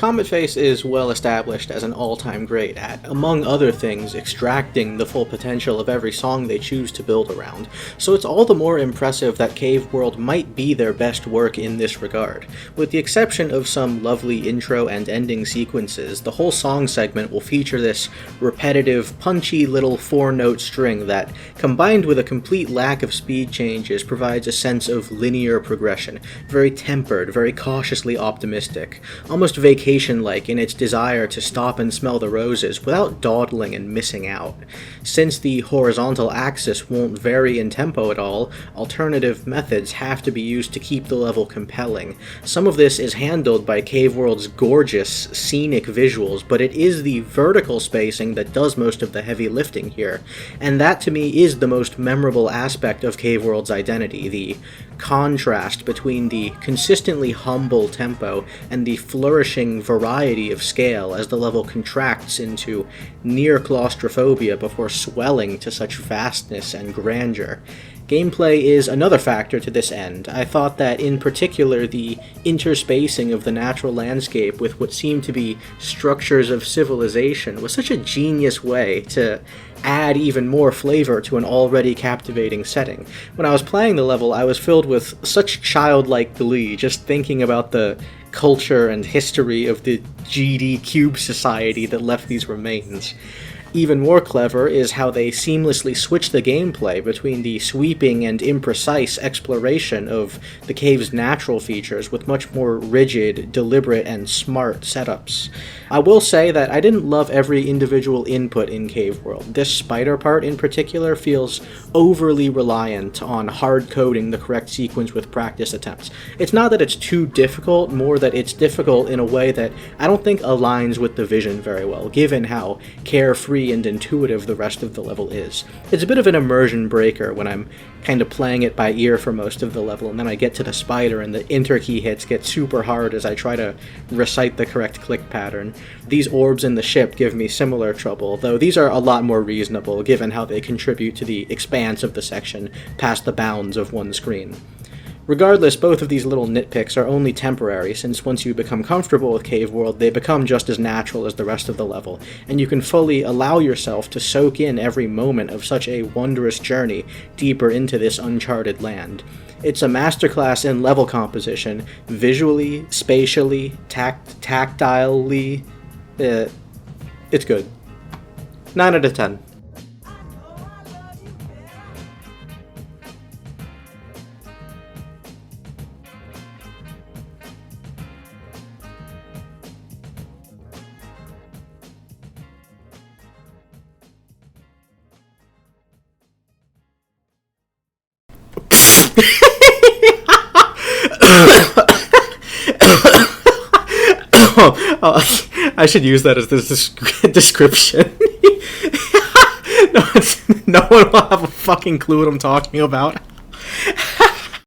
Cometface is well established as an all-time great at, among other things, extracting the full potential of every song they choose to build around, so it's all the more impressive that Cave World might be their best work in this regard. With the exception of some lovely intro and ending sequences, the whole song segment will feature this repetitive, punchy little 4-note string that, combined with a complete lack of speed changes, provides a sense of linear progression, very tempered, very cautiously optimistic, almost vacation-like in its desire to stop and smell the roses without dawdling and missing out. Since the horizontal axis won't vary in tempo at all, alternative methods have to be used to keep the level compelling. Some of this is handled by Cave World's gorgeous, scenic visuals, but it is the vertical spacing that does most of the heavy lifting here, and that to me is the most memorable aspect of Cave World's identity, the contrast between the consistently humble tempo and the flourishing variety of scale as the level contracts into near claustrophobia before swelling to such vastness and grandeur. Gameplay is another factor to this end. I thought that, in particular, the interspacing of the natural landscape with what seemed to be structures of civilization was such a genius way to add even more flavor to an already captivating setting. When I was playing the level, I was filled with such childlike glee just thinking about the culture and history of the GD Cube society that left these remains. Even more clever is how they seamlessly switch the gameplay between the sweeping and imprecise exploration of the cave's natural features with much more rigid, deliberate, and smart setups. I will say that I didn't love every individual input in Cave World. This spider part in particular feels overly reliant on hard-coding the correct sequence with practice attempts. It's not that it's too difficult, more that it's difficult in a way that I don't think aligns with the vision very well, given how carefree and intuitive the rest of the level is. It's a bit of an immersion breaker when I'm kind of playing it by ear for most of the level, and then I get to the spider and the enter key hits get super hard as I try to recite the correct click pattern. These orbs in the ship give me similar trouble, though these are a lot more reasonable given how they contribute to the expanse of the section past the bounds of one screen. Regardless, both of these little nitpicks are only temporary, since once you become comfortable with Cave World, they become just as natural as the rest of the level, and you can fully allow yourself to soak in every moment of such a wondrous journey deeper into this uncharted land. It's a masterclass in level composition, visually, spatially, tactilely. It's good. 9 out of 10. I should use that as the description. No one will have a fucking clue what I'm talking about.